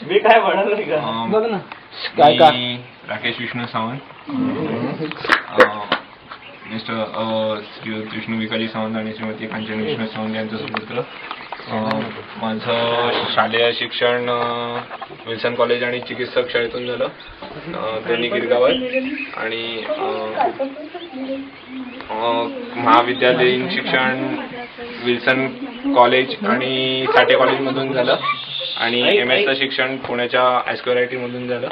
मी काय म्हणाल नाही का बघ ना. मी राकेश विष्णू सावंत, मिस्टर श्रीयुत विष्णू विकाजी सावंत आणि श्रीमती कांचन विष्णू सावंत यांचं सुपुत्र. माझं शालेय शिक्षण विल्सन कॉलेज आणि चिकित्सक शाळेतून झालं, दोन्ही गिरगावात. आणि महाविद्यालयीन शिक्षण विल्सन कॉलेज आणि साठे कॉलेजमधून झालं आणि MS शिक्षण पुण्याच्या ISQRIT मधून झालं.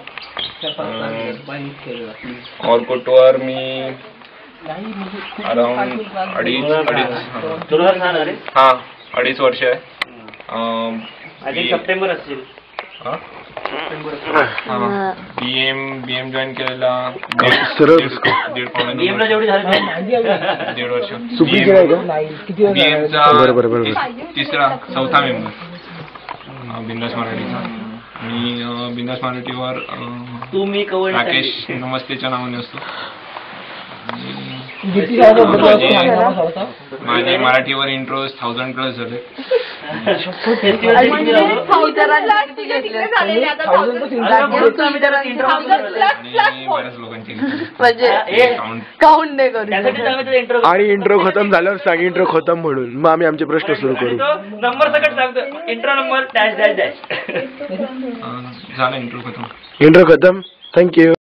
ऑर्कुटवर मी अराउंड अडीच वर्ष आहे. सप्टेंबर असतील. BM जॉईन केलेला दीड वर्ष. चौथा मेंबर बिंदास मराठीचा. मी बिंदास मराठीवर राकेश नमस्तेच्या नावाने असतो. माझे मराठीवर इंट्रो 1000+ झाले. बऱ्याच लोकांची आणि इंट्रो खतम झाल्यावर सांग इंट्रो खतम म्हणून, मग आम्ही आमचे प्रश्न सुरू करू. नंबर सकट सांगतो. Intro number dash dash dash. झाला इंट्रो खतम. इंट्रो खतम. थँक्यू.